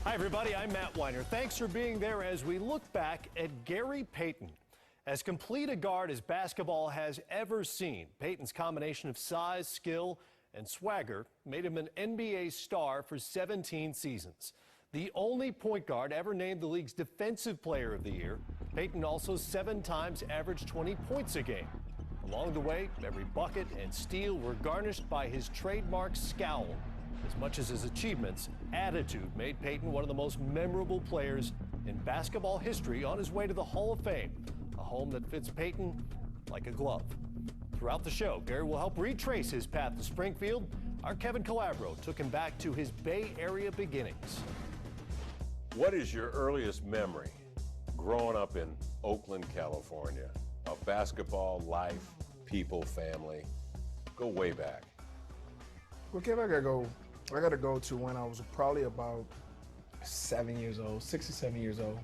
Hi, everybody. I'm Matt Weiner. Thanks for being there as we look back at Gary Payton. As complete a guard as basketball has ever seen, Payton's combination of size, skill, and swagger made him an NBA star for 17 seasons. The only point guard ever named the league's Defensive Player of the Year, Payton also 7 times averaged 20 points a game. Along the way, every bucket and steal were garnished by his trademark scowl. As much as his achievements, attitude made Payton one of the most memorable players in basketball history on his way to the Hall of Fame, a home that fits Payton like a glove. Throughout the show, Gary will help retrace his path to Springfield. Our Kevin Calabro took him back to his Bay Area beginnings. What is your earliest memory growing up in Oakland, California, of basketball, life, people, family? Go way back. Well, Kevin, I gotta go to when I was probably about 7 years old, 6 or 7 years old.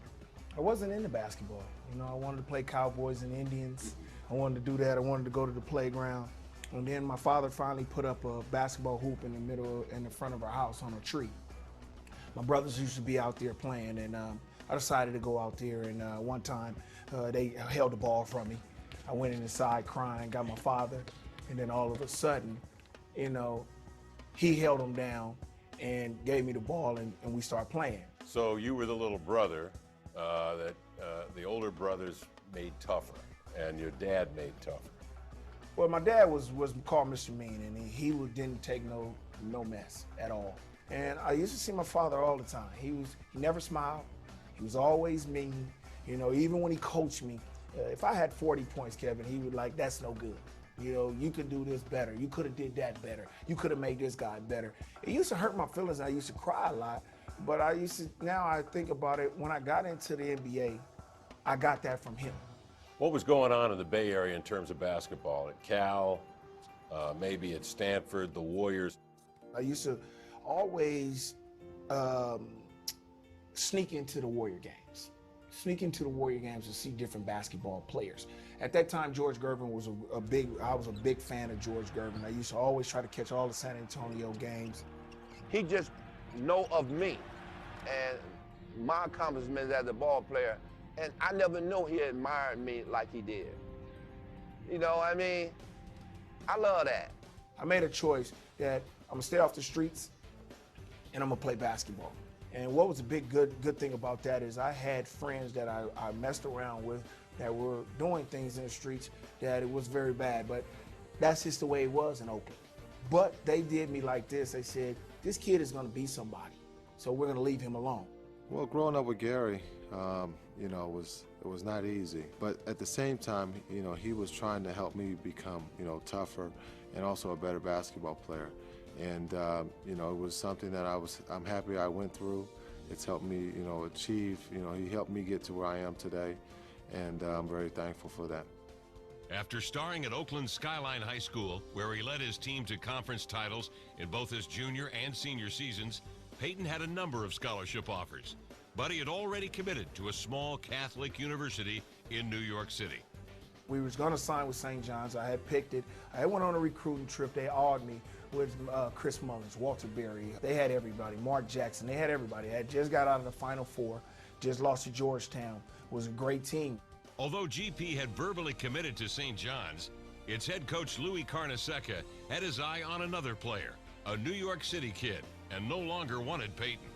I wasn't into basketball. You know, I wanted to play Cowboys and Indians. I wanted to do that. I wanted to go to the playground. And then my father finally put up a basketball hoop in the front of our house on a tree. My brothers used to be out there playing, and I decided to go out there. And one time, they held the ball from me. I went inside crying, got my father, and then all of a sudden, you know, he held him down and gave me the ball, and we started playing. So you were the little brother that the older brothers made tougher, and your dad made tougher. Well, my dad was called Mr. Mean, and he didn't take no mess at all. And I used to see my father all the time. He never smiled. He was always mean. You know, even when he coached me, if I had 40 points, Kevin, he would like, that's no good. You know, you could do this better. You could have did that better. You could have made this guy better. It used to hurt my feelings. I used to cry a lot. But now I think about it, when I got into the NBA, I got that from him. What was going on in the Bay Area in terms of basketball? At Cal, maybe at Stanford, the Warriors? I used to always sneak into the Warrior games. Sneak into the Warrior games to see different basketball players. At that time, George Gervin was I was a big fan of George Gervin. I used to always try to catch all the San Antonio games. He just know of me and my accomplishments as a ball player, and I never knew he admired me like he did. You know what I mean? I love that. I made a choice that I'm gonna stay off the streets and I'm gonna play basketball. And what was a big good thing about that is I had friends that I messed around with that were doing things in the streets that it was very bad, but that's just the way it was in Oakland. But they did me like this. They said, this kid is gonna be somebody, so we're gonna leave him alone. Well, growing up with Gary, you know, it was not easy. But at the same time, you know, he was trying to help me become, you know, tougher and also a better basketball player. And, you know, it was something that I'm happy I went through. It's helped me, you know, achieve, you know, he helped me get to where I am today. And I'm very thankful for that. After starring at Oakland Skyline High School, where he led his team to conference titles in both his junior and senior seasons, Payton had a number of scholarship offers. But he had already committed to a small Catholic university in New York City. We was gonna sign with St. John's. I had picked it. I went on a recruiting trip. They awed me with Chris Mullins, Walter Berry. They had everybody, Mark Jackson. They had everybody. I had just got out of the Final Four, just lost to Georgetown. It was a great team. Although GP had verbally committed to St. John's, its head coach Louis Carnesecca had his eye on another player, a New York City kid, and no longer wanted Payton.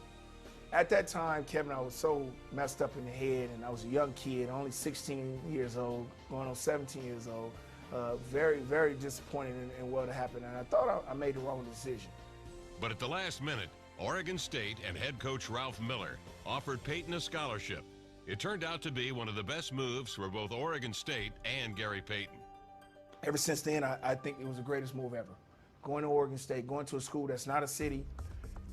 At that time, Kevin, I was so messed up in the head, and I was a young kid, only 16 years old, going on 17 years old. Very, very disappointed in what had happened, and I thought I made the wrong decision. But at the last minute, Oregon State and head coach Ralph Miller offered Payton a scholarship. It turned out to be one of the best moves for both Oregon State and Gary Payton. Ever since then, I think it was the greatest move ever. Going to Oregon State, going to a school that's not a city,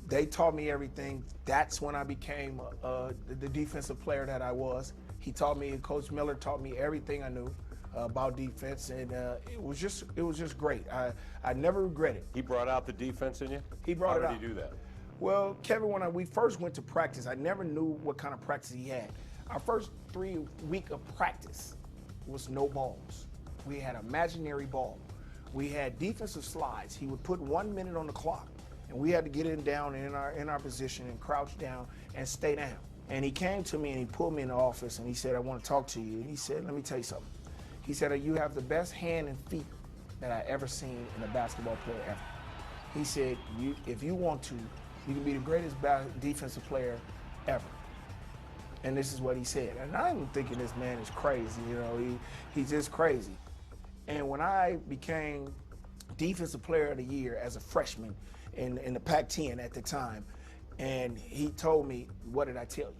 they taught me everything. That's when I became the defensive player that I was. He taught me, Coach Miller taught me everything I knew about defense, and it was just great. I never regret it. He brought out the defense in you? He brought it out. How did he do that? Well, Kevin, when we first went to practice, I never knew what kind of practice he had. Our first 3 week of practice was no balls. We had imaginary ball. We had defensive slides. He would put 1 minute on the clock, And we had to get down in our position and crouch down and stay down. And he came to me and he pulled me in the office and he said, I want to talk to you. And he said, let me tell you something. He said, you have the best hand and feet that I ever seen in a basketball player ever. He said, if you want to, you can be the greatest defensive player ever. And this is what he said. And I'm thinking this man is crazy, you know, he's just crazy. And when I became Defensive Player of the Year as a freshman in the Pac-10 at the time, and he told me, what did I tell you?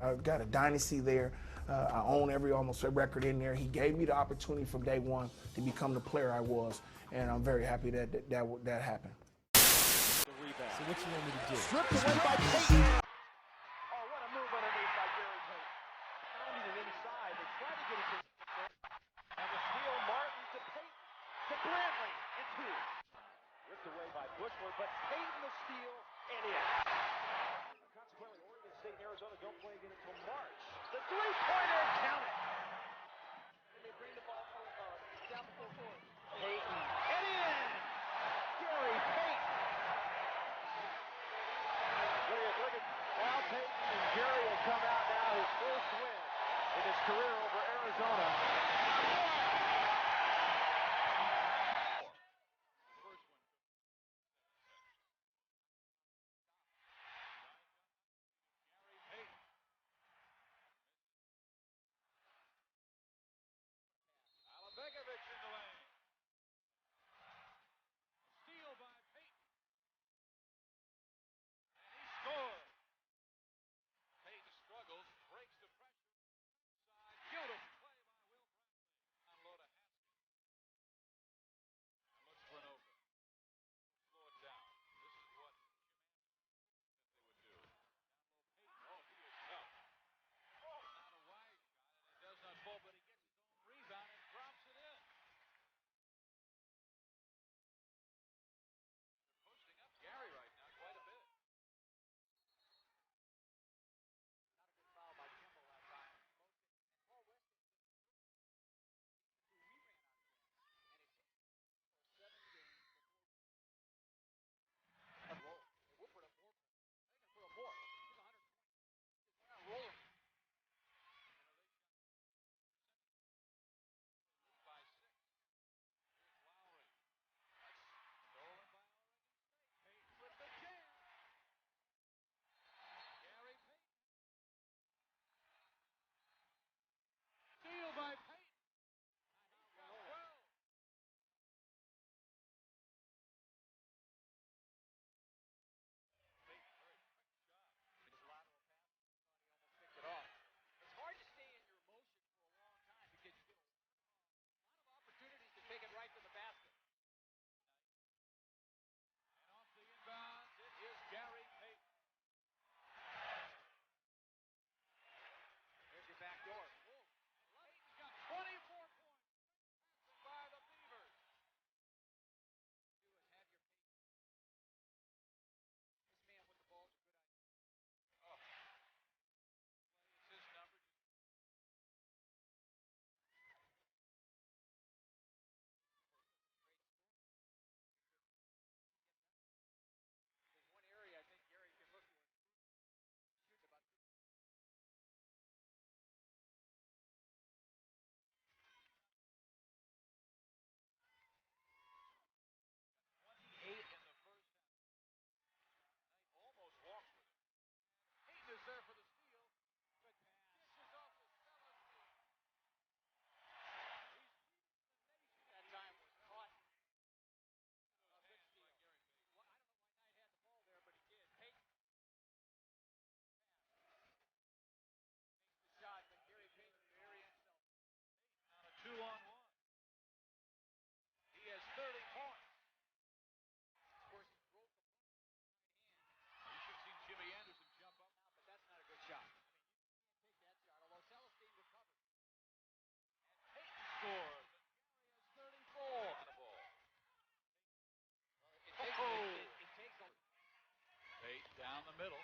I've got a dynasty there. I own almost every record in there. He gave me the opportunity from day one to become the player I was, and I'm very happy that happened. So what you want me to do? Stripped away by Payton. Oh, what a move underneath by Gary Payton. Finding it inside. They try to get it to and the steal, Martin to Payton. To Bradley. And two. Ripped away by Bushler, but Payton the steal and in. Consequently, Oregon State and Arizona don't play again until March. The three-pointer, count it. And they bring the ball down the full court. Payton, and in. Gary Payton. Look at Al Payton, and Gary will come out now his first win in his career over Arizona. Begovic in the lane. Steal by Payton. And he scores. Payton struggles, breaks the pressure. Side, beautiful play by Will Bradley. Unload a Haskell. And looks for an open. Slow it down. This is what humanity said they would do. Down low Payton. Oh, he is tough. Not a wide shot, and it does not fall, but he gets his own rebound and drops it in. Gary right now quite a bit. Not a good foul by Kimball that time. And Paul Weston we ran out of gas. And it takes for 7 games before a roll. They will put up more. They're going to put up more. He's 120. They're not rolling. By 6. Here's Lowry. That's stolen by Payton with the jam. Gary Payton. Steal by Payton. He's got 12. Payton, very quick shot. His lateral pass, thought he almost picked it off. It's hard to stay in your motion for a long time because you get a lot of opportunities to take it right to the basket. And off the inbounds, it is Gary Payton. There's your back door. Payton's got 24 points. Passing by the Beavers. Do is have your Payton. This man with the ball is a good idea. Oh. It's his number. There's one area I think Gary can look to improve. Shooting about 50. 28 in the first half. Knight almost walks with it. Payton is there for the steal. Good pass. Dishes off to 7. That time was caught. Good steal. Well, I don't know why Knight had the ball there, but he did. Payton. Makes the shot, but Gary Payton very himself. Payton on a 2-on-1. He has 30 points. Of course, he broke the ball with his right hand. You should have seen Jimmy Anderson jump up now, but that's not a good shot. I mean, you can't take that shot, although Celestine recovered. And Payton scores. And Gary has 34 on the ball. It takes a... Payton down the middle.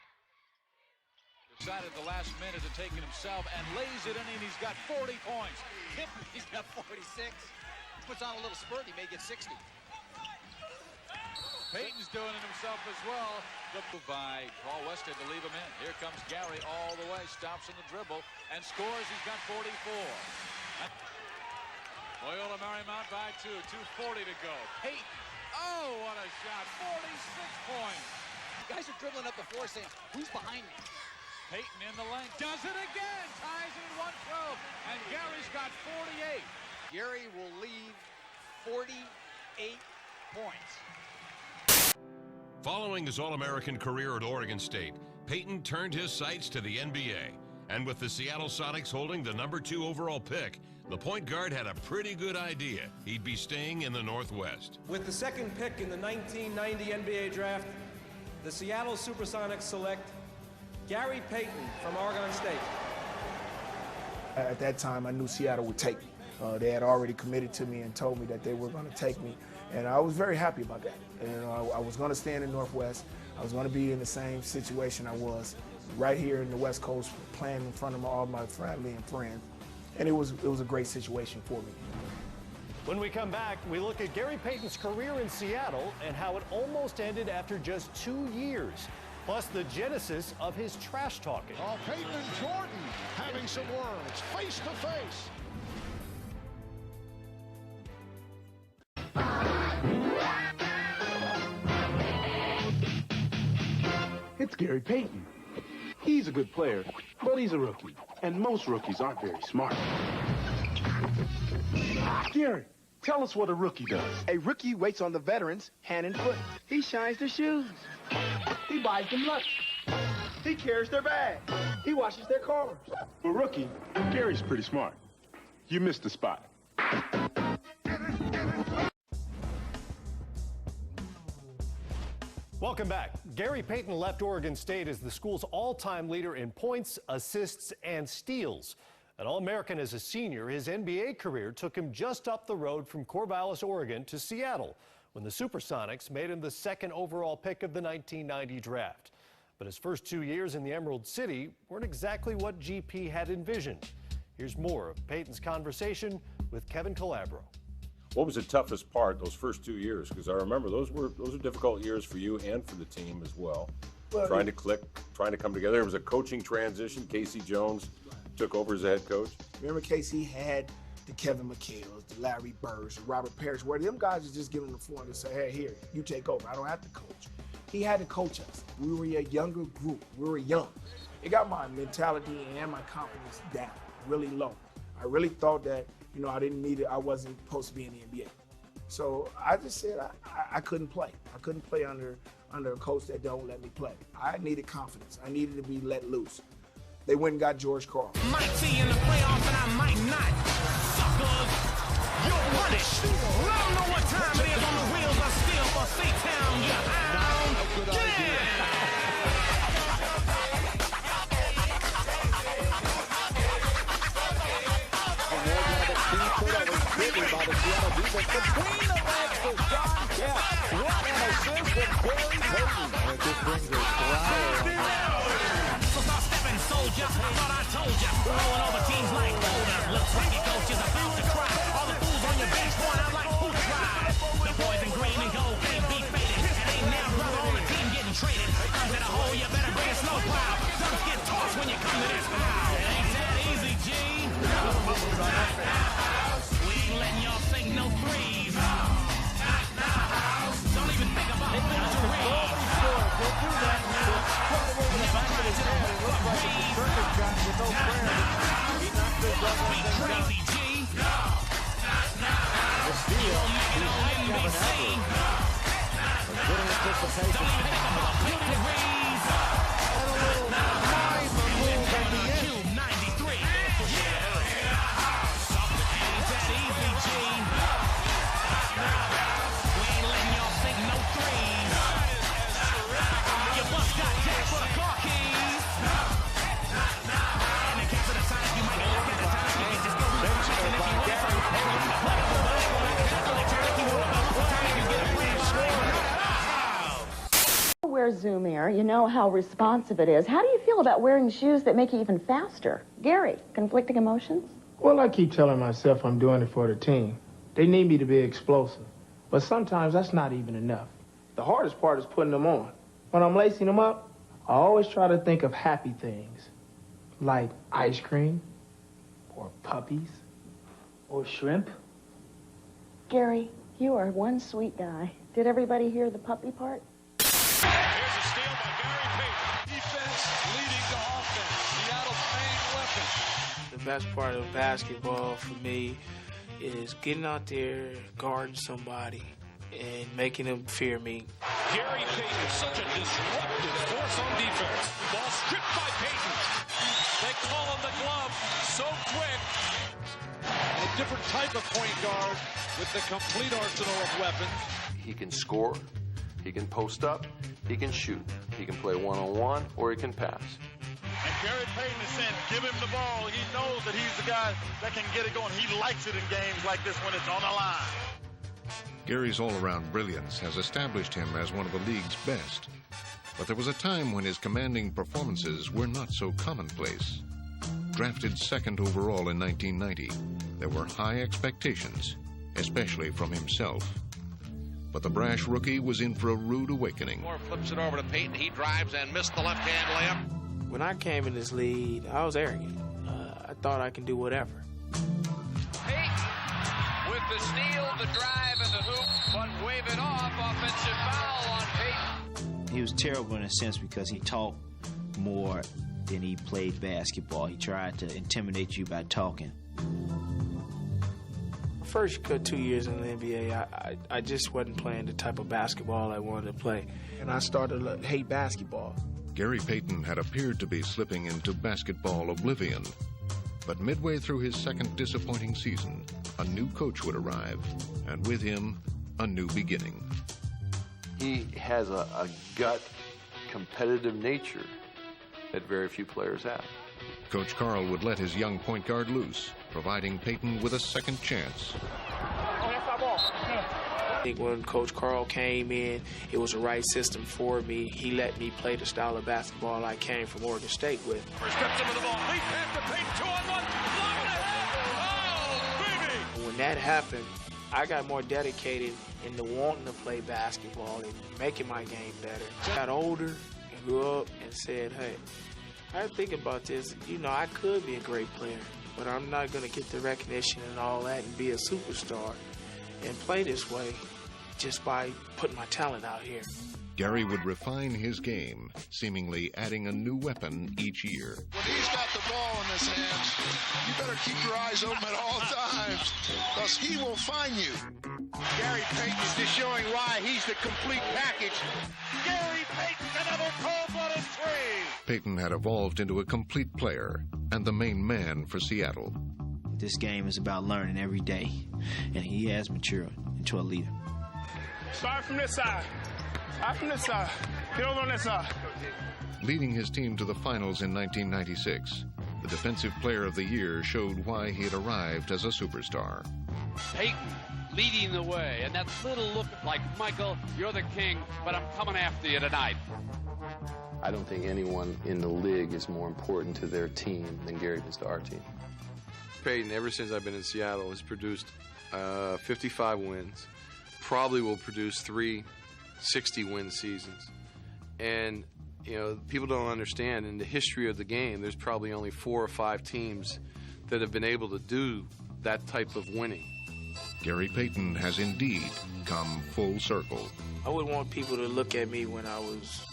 Decided the last minute to take it himself and lays it in, and he's got 40 points. He's got 46. Puts on a little spurt, he may get 60. Payton's doing it himself as well. The move by Paul Westhead to leave him in. Here comes Gary all the way, stops in the dribble, and scores. He's got 44. Loyola Marymount by 2, 2:40 to go. Payton, oh, what a shot, 46 points. Guys are dribbling up the floor saying, who's behind me? Payton in the lane, does it again, ties it at 112, and Gary's got 48. Gary will leave 48 points. Following his All-American career at Oregon State, Payton turned his sights to the NBA. And with the Seattle Sonics holding the #2 overall pick, the point guard had a pretty good idea he'd be staying in the Northwest. With the second pick in the 1990 NBA draft, the Seattle Supersonics select Gary Payton from Oregon State. At that time, I knew Seattle would take me. They had already committed to me and told me that they were going to take me, and I was very happy about that. And, I was going to stay in the Northwest. I was going to be in the same situation I was right here in the West Coast, playing in front of all my family and friends, and it was a great situation for me. When we come back, we look at Gary Payton's career in Seattle and how it almost ended after just 2 years, plus the genesis of his trash talking. Oh, Payton and Jordan having some words, face to face. It's Gary Payton. He's a good player, but he's a rookie, and most rookies aren't very smart. Gary, tell us what a rookie does. A rookie waits on the veterans hand and foot. He shines their shoes. He buys them lunch. He carries their bag. He washes their cars. For a rookie, Gary's pretty smart. You missed the spot. Welcome back. Gary Payton left Oregon State as the school's all-time leader in points, assists, and steals. An All-American as a senior, his NBA career took him just up the road from Corvallis, Oregon to Seattle, when the Supersonics made him the second overall pick of the 1990 draft. But his first 2 years in the Emerald City weren't exactly what GP had envisioned. Here's more of Payton's conversation with Kevin Calabro. What was the toughest part those first 2 years? Because I remember those were difficult years for you and for the team as well. Trying to click, trying to come together. It was a coaching transition. Casey Jones took over as the head coach. Remember, Casey had the Kevin McHale's, the Larry Birds, the Robert Parrish, where them guys would just give him the floor and say, hey, here, you take over. I don't have to coach. He had to coach us. We were a younger group. We were young. It got my mentality and my confidence down really low. I really thought that, you know, I didn't need it. I wasn't supposed to be in the NBA. So I just said I couldn't play. I couldn't play under a coach that don't let me play. I needed confidence. I needed to be let loose. They went and got George Karl. Might see in the playoffs and I might not. Suckers, you're punished. I don't know what time it is on the wheels of steel for C-Town. You're hound. By the Seattle defense between the legs for John Kemp. What an assist from Gary Payton. And this brings a So start stepping, soldier. Thought I told ya. Rolling over teams like boulders. Looks like your coach is about to cry. All the fools on your bench point out like who tried. The boys in green and gold can't be faded. And ain't now brother on the team getting traded. Comes at a hole, you better bring a snow plow. Don't get tossed when you come to this house. It ain't that easy, G. Letting y'all sing no threes. Don't even think about it. We'll do that. Never try to perfect shot with no prayer. He knocked this up. Be crazy, G. The steal. Make it on NBC. Good anticipation. Don't even think about picking threes. And a little mind move at the end. Cube 93. Easy, G. We ain't letting y'all sink no threes. Your bus got jacked for the car keys. In the case of the Sonics, you might get looked at the time. You can just go through the chicken if you want to. Wear Zoom Air, you know how responsive it is. How do you feel about wearing shoes that make you even faster? Gary, conflicting emotions? Well, I keep telling myself I'm doing it for the team. They need me to be explosive. But sometimes that's not even enough. The hardest part is putting them on. When I'm lacing them up, I always try to think of happy things, like ice cream, or puppies, or shrimp. Gary, you are one sweet guy. Did everybody hear the puppy part? Here's a steal by Gary Payton. Defense leading to offense. Seattle's main weapon. The best part of basketball for me is getting out there, guarding somebody, and making them fear me. Gary Payton, such a disruptive force on defense. Ball stripped by Payton. They call him the glove so quick. A different type of point guard with the complete arsenal of weapons. He can score, he can post up, he can shoot. He can play one-on-one, or he can pass. And Gary Payton is saying, give him the ball. He knows that he's the guy that can get it going. He likes it in games like this when it's on the line. Gary's all-around brilliance has established him as one of the league's best. But there was a time when his commanding performances were not so commonplace. Drafted second overall in 1990, there were high expectations, especially from himself. But the brash rookie was in for a rude awakening. Moore flips it over to Payton. He drives and missed the left-hand layup. When I came in this league, I was arrogant. I thought I can do whatever. Payton with the steal, the drive, and the hoop, but wave it off. Offensive foul on Payton. He was terrible in a sense because he talked more than he played basketball. He tried to intimidate you by talking. First 2 years in the NBA, I just wasn't playing the type of basketball I wanted to play. And I started to hate basketball. Gary Payton had appeared to be slipping into basketball oblivion. But midway through his second disappointing season, a new coach would arrive, and with him, a new beginning. He has a gut competitive nature that very few players have. Coach Carl would let his young point guard loose, providing Payton with a second chance. I think when Coach Carl came in, it was the right system for me. He let me play the style of basketball I came from Oregon State with. First steps into the ball. Lead pass to Payton. 2-on-1. Oh, baby! When that happened, I got more dedicated into wanting to play basketball and making my game better. I got older and grew up and said, hey, I think about this. You know, I could be a great player, but I'm not going to get the recognition and all that and be a superstar and play this way just by putting my talent out here. Gary would refine his game, seemingly adding a new weapon each year. When he's got the ball in his hands, you better keep your eyes open at all times, because he will find you. Gary Payton is just showing why he's the complete package. Gary Payton, another cold-blooded three. Payton had evolved into a complete player and the main man for Seattle. This game is about learning every day, and he has matured into a leader. Start from this side. Start from this side. Get over on this side. Leading his team to the finals in 1996, the Defensive Player of the Year showed why he had arrived as a superstar. Payton leading the way, and that little look like, Michael, you're the king, but I'm coming after you tonight. I don't think anyone in the league is more important to their team than Gary is to our team. Payton, ever since I've been in Seattle, has produced 55 wins. Probably will produce 3 60-win seasons. And, you know, people don't understand, in the history of the game, there's probably only 4 or 5 teams that have been able to do that type of winning. Gary Payton has indeed come full circle. I would want people to look at me when I was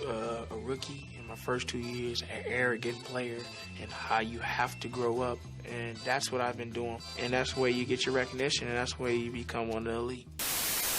a rookie in my first 2 years, an arrogant player, and how you have to grow up. And that's what I've been doing. And that's where you get your recognition, and that's where you become one of the elite.